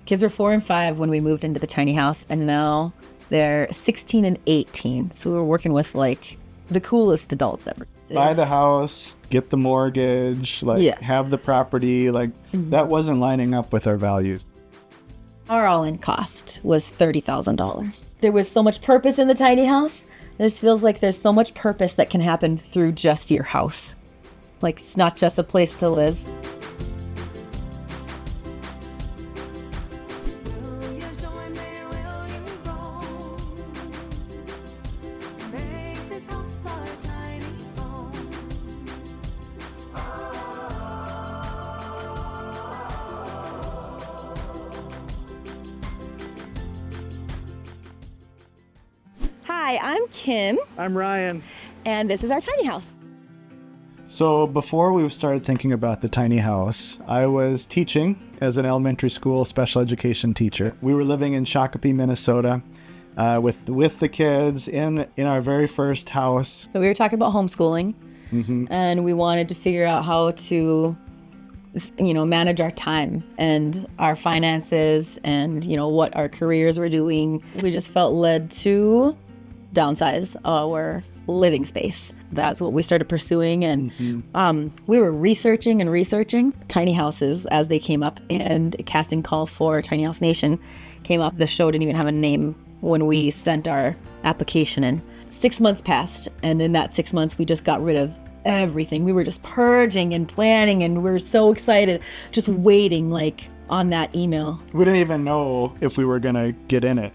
Kids were 4 and 5 when we moved into the tiny house, and now they're 16 and 18. So we're working with like the coolest adults ever. Buy the house, get the mortgage, have the property. That wasn't lining up with our values. Our all-in cost was $30,000. There was so much purpose in the tiny house. This feels like there's so much purpose that can happen through just your house. Like, it's not just a place to live. Hi, I'm Kim, I'm Ryan. and this is our tiny house. So before we started thinking about the tiny house, I was teaching as an elementary school special education teacher. We were living in Shakopee, Minnesota, with the kids in our very first house. So we were talking about homeschooling, and we wanted to figure out how to, manage our time and our finances and, what our careers were doing. We just felt led to downsize our living space. That's what we started pursuing, and we were researching tiny houses as they came up, and a casting call for Tiny House Nation came up. The show didn't even have a name when we sent our application in. 6 months passed, and in that 6 months we just got rid of everything. We were just purging and planning, and we were so excited, just waiting on that email. We didn't even know if we were going to get in it.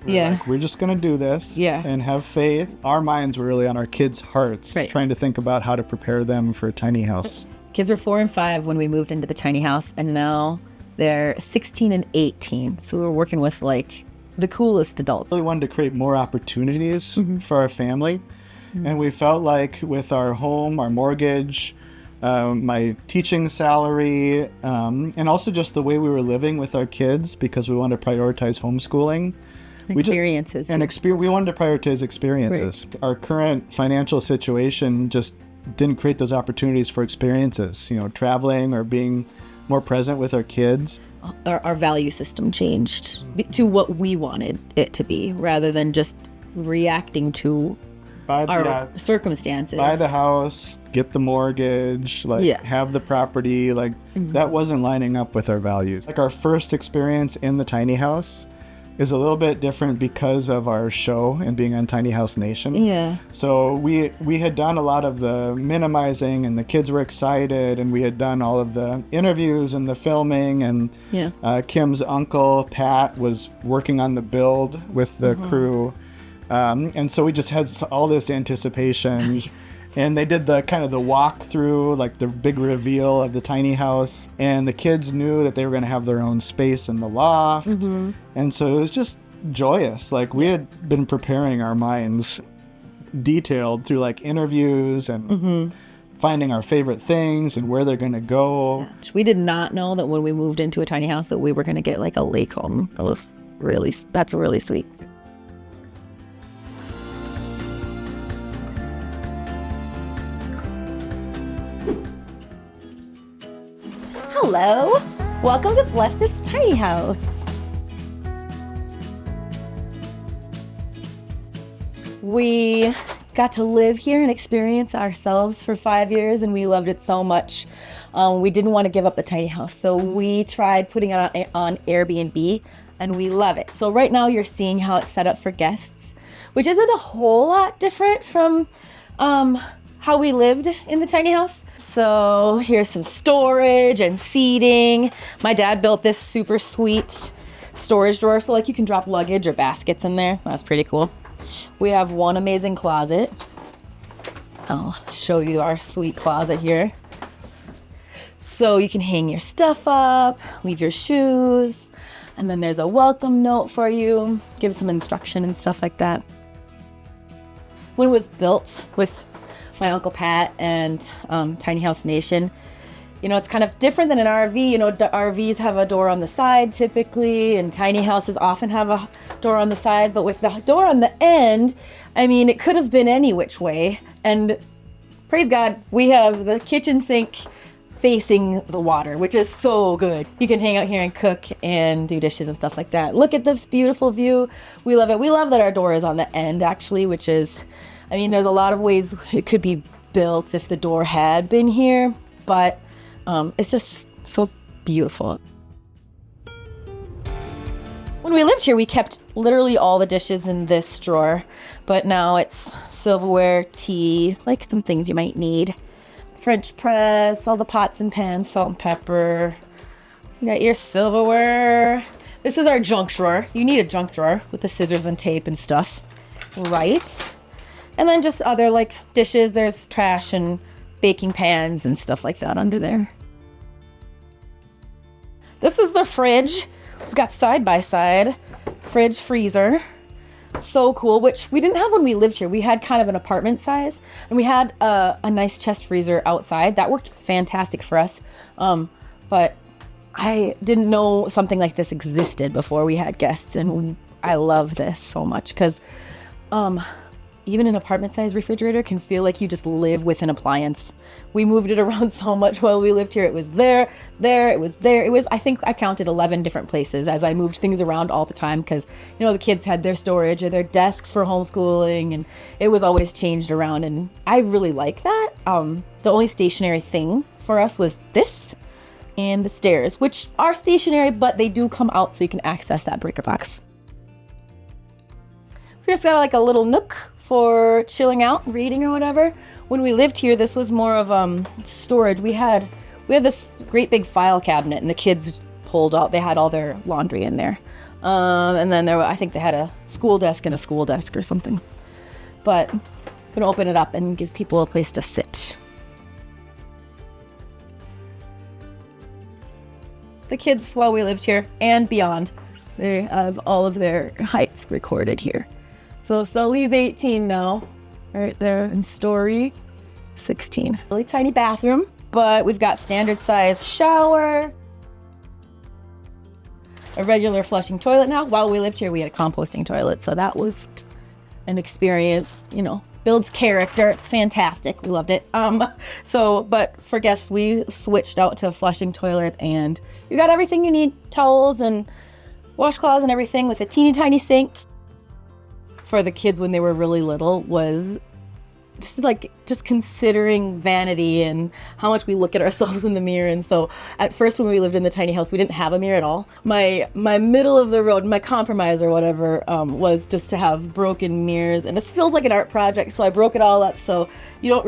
We're just going to do this and have faith. Our minds were really on our kids' hearts, trying to think about how to prepare them for a tiny house. Kids were 4 and 5 when we moved into the tiny house, and now they're 16 and 18. So we're working with the coolest adults. We really wanted to create more opportunities for our family. And we felt like with our home, our mortgage, my teaching salary, and also just the way we were living with our kids, because we wanted to prioritize homeschooling. Experiences. We wanted to prioritize experiences. Right. Our current financial situation just didn't create those opportunities for experiences, traveling or being more present with our kids. Our value system changed to what we wanted it to be, rather than just reacting to our circumstances. Buy the house, get the mortgage, have the property. That wasn't lining up with our values. Our first experience in the tiny house is a little bit different because of our show and being on Tiny House Nation. Yeah. So we had done a lot of the minimizing, and the kids were excited, and we had done all of the interviews and the filming, and Kim's uncle, Pat, was working on the build with the crew. And so we just had all this anticipation, and they did the kind of the walkthrough, the big reveal of the tiny house, and the kids knew that they were going to have their own space in the loft. And so it was just joyous. We had been preparing our minds detailed through interviews and finding our favorite things and where they're going to go. We did not know that when we moved into a tiny house that we were going to get a lake home. That's really sweet. Hello, welcome to Bless This Tiny House. We got to live here and experience ourselves for 5 years, and we loved it so much. We didn't want to give up the tiny house, so we tried putting it on Airbnb, and we love it. So right now you're seeing how it's set up for guests, which isn't a whole lot different from how we lived in the tiny house. So here's some storage and seating. My dad built this super sweet storage drawer, so you can drop luggage or baskets in there. That's pretty cool. We have one amazing closet. I'll show you our sweet closet here. So you can hang your stuff up, leave your shoes, and then there's a welcome note for you, give some instruction and stuff like that. When it was built with my Uncle Pat and Tiny House Nation, it's kind of different than an RV. RVs have a door on the side typically, and tiny houses often have a door on the side, but with the door on the end, it could have been any which way. And praise God, we have the kitchen sink facing the water, which is so good. You can hang out here and cook and do dishes and stuff like that. Look at this beautiful view. We love it. We love that our door is on the end, actually, which is, I mean, there's a lot of ways it could be built if the door had been here, but it's just so beautiful. When we lived here, we kept literally all the dishes in this drawer, but now it's silverware, tea, like some things you might need. French press, all the pots and pans, salt and pepper. You got your silverware. This is our junk drawer. You need a junk drawer with the scissors and tape and stuff, right? And then just other like dishes. There's trash and baking pans and stuff like that under there. This is the fridge. We've got side-by-side fridge, freezer. So cool, which we didn't have when we lived here. We had kind of an apartment size, and we had a nice chest freezer outside. That worked fantastic for us. But I didn't know something like this existed before we had guests, and I love this so much because even an apartment size refrigerator can feel like you just live with an appliance. We moved it around so much while we lived here. It was there, it was there. It was, I think I counted 11 different places as I moved things around all the time because, you know, the kids had their storage or their desks for homeschooling, and it was always changed around, and I really like that. The only stationary thing for us was this and the stairs, which are stationary, but they do come out so you can access that breaker box. We just got like a little nook for chilling out, reading or whatever. When we lived here, this was more of storage. We had this great big file cabinet, and the kids pulled out. They had all their laundry in there, and then I think they had a school desk and a school desk or something. But I'm gonna open it up and give people a place to sit. The kids, while we lived here and beyond, they have all of their heights recorded here. So Sully's 18 now, right there in Story, 16. Really tiny bathroom, but we've got standard size shower, a regular flushing toilet now. While we lived here, we had a composting toilet, so that was an experience, you know, builds character. It's fantastic. We loved it. But for guests, we switched out to a flushing toilet, and you got everything you need, towels and washcloths and everything, with a teeny tiny sink. For the kids when they were really little was just considering vanity and how much we look at ourselves in the mirror. And so at first, when we lived in the tiny house, we didn't have a mirror at all. My middle of the road, my compromise or whatever, was just to have broken mirrors. And this feels like an art project, so I broke it all up so you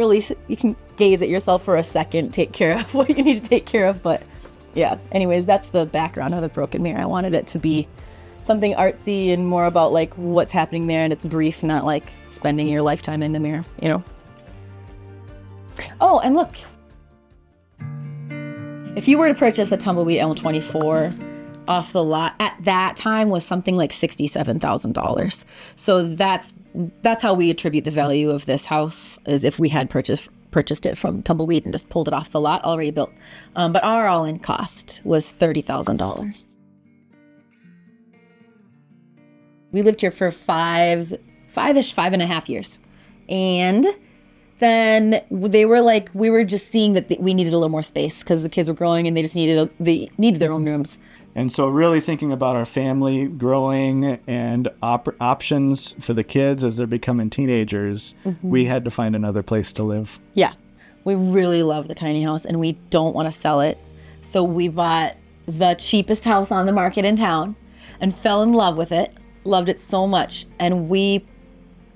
can gaze at yourself for a second, take care of what you need to take care of. But yeah, anyways, that's the background of the broken mirror. I wanted it to be something artsy and more about like what's happening there, and it's brief, not like spending your lifetime in the mirror, you know. Oh, and look, if you were to purchase a Tumbleweed L24 off the lot at that time was something like $67,000. So that's how we attribute the value of this house, as if we had purchased it from Tumbleweed and just pulled it off the lot already built. But our all-in cost was $30,000. We lived here for 5.5 years. And then they were like, we were just seeing that we needed a little more space because the kids were growing and they just needed their own rooms. And so really thinking about our family growing and options for the kids as they're becoming teenagers, we had to find another place to live. Yeah. We really love the tiny house and we don't want to sell it. So we bought the cheapest house on the market in town and fell in love with it. Loved it so much, and we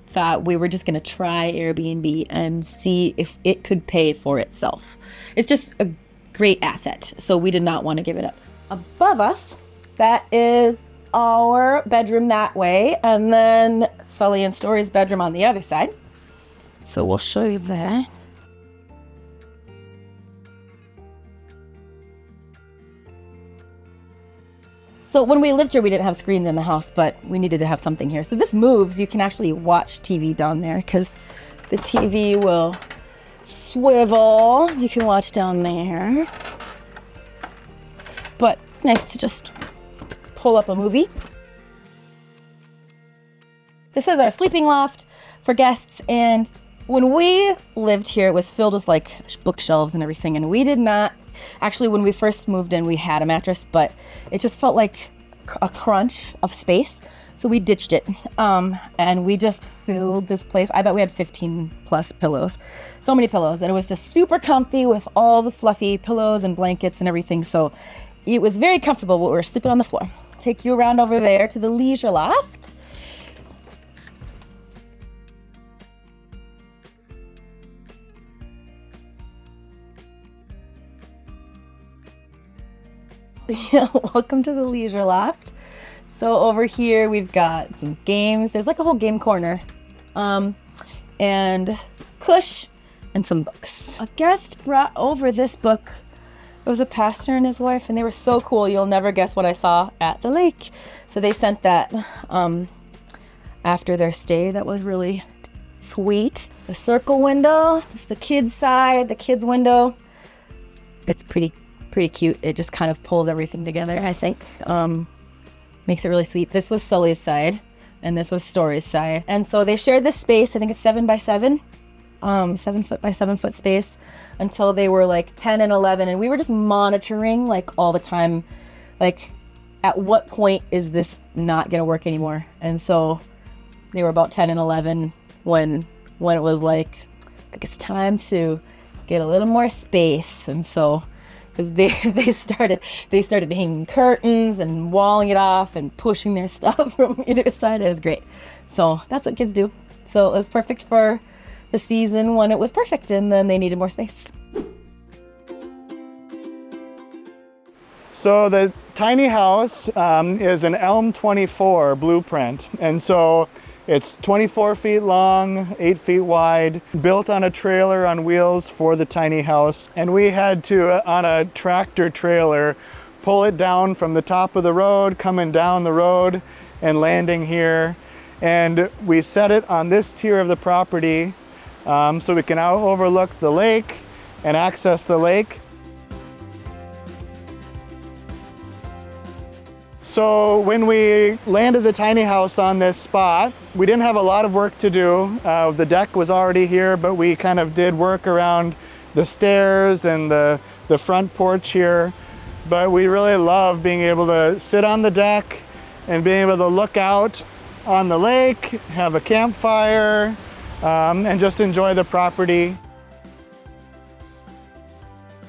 thought we were just going to try Airbnb and see if it could pay for itself. It's just a great asset, so we did not want to give it up. Above us, that is our bedroom that way, and then Sully and Story's bedroom on the other side. So we'll show you that. So when we lived here, we didn't have screens in the house, but we needed to have something here. So this moves. You can actually watch TV down there because the TV will swivel. You can watch down there. But it's nice to just pull up a movie. This is our sleeping loft for guests, and When we lived here, it was filled with like bookshelves and everything, and we did not, actually when we first moved in, we had a mattress, but it just felt like a crunch of space. So we ditched it, and we just filled this place. I bet we had 15 plus pillows, so many pillows, and it was just super comfy with all the fluffy pillows and blankets and everything. So it was very comfortable, but we were sleeping on the floor. Take you around over there to the leisure loft. Yeah, welcome to the leisure loft. So over here we've got some games. There's like a whole game corner, and push and some books. A guest brought over this book. It was a pastor and his wife, and they were so cool. You'll never guess what I saw at the lake. So they sent that after their stay. That was really sweet. The circle window. It's the kids' side, the kids' window. It's pretty cute. It just kind of pulls everything together, I think. Makes it really sweet. This was Sully's side, and this was Story's side. And so they shared this space. I think it's 7 by 7, 7 foot by 7 foot space, until they were like 10 and 11. And we were just monitoring like all the time, like at what point is this not gonna work anymore? And so they were about 10 and 11 when it was like, I think it's time to get a little more space. And so because they started hanging curtains and walling it off and pushing their stuff from either side. It was great. So that's what kids do. So it was perfect for the season when it was perfect, and then they needed more space. So the tiny house is an Elm 24 blueprint, and so it's 24 feet long, 8 feet wide, built on a trailer on wheels for the tiny house. And we had to, on a tractor trailer, pull it down from the top of the road, coming down the road and landing here. And we set it on this tier of the property so we can now overlook the lake and access the lake. So when we landed the tiny house on this spot, we didn't have a lot of work to do. The deck was already here, but we kind of did work around the stairs and the front porch here. But we really love being able to sit on the deck and being able to look out on the lake, have a campfire, and just enjoy the property.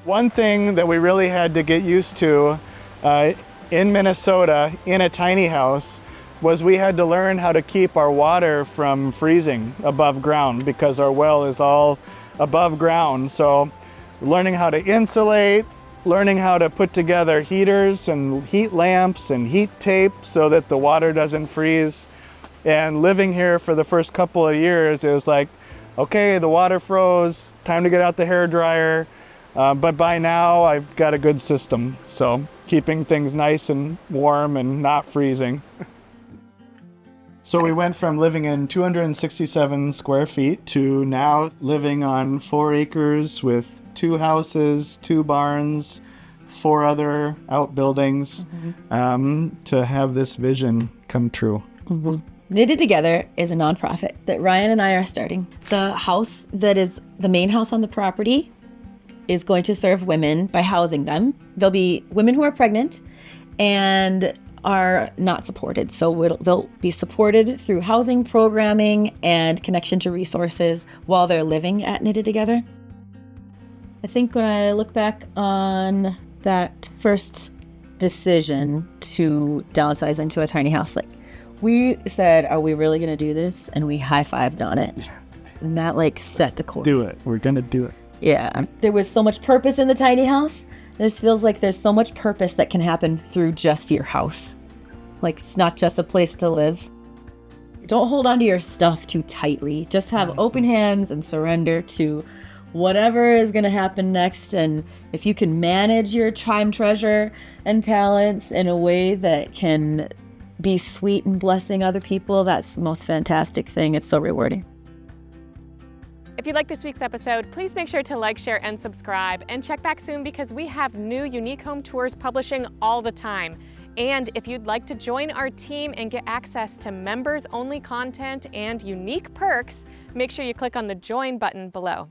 One thing that we really had to get used to in Minnesota, in a tiny house, was we had to learn how to keep our water from freezing above ground, because our well is all above ground. So learning how to insulate, learning how to put together heaters and heat lamps and heat tape so that the water doesn't freeze. And living here for the first couple of years, it was like, okay, the water froze, time to get out the hairdryer. But by now I've got a good system, so keeping things nice and warm and not freezing. So we went from living in 267 square feet to now living on 4 acres with 2 houses, 2 barns, 4 other outbuildings, to have this vision come true. Knitted Together is a nonprofit that Ryan and I are starting. The house that is the main house on the property is going to serve women by housing them. There'll be women who are pregnant and are not supported. So they'll be supported through housing, programming, and connection to resources while they're living at Knitted Together. I think when I look back on that first decision to downsize into a tiny house, like we said, are we really gonna do this? And we high-fived on it. And that like set the course. Do it, we're gonna do it. Yeah, there was so much purpose in the tiny house. This feels like there's so much purpose that can happen through just your house. Like, it's not just a place to live. Don't hold on to your stuff too tightly. Just have open hands and surrender to whatever is going to happen next. And if you can manage your time, treasure, and talents in a way that can be sweet and blessing other people, that's the most fantastic thing. It's so rewarding. If you like this week's episode, please make sure to like, share, and subscribe, and check back soon because we have new unique home tours publishing all the time. And if you'd like to join our team and get access to members-only content and unique perks, make sure you click on the join button below.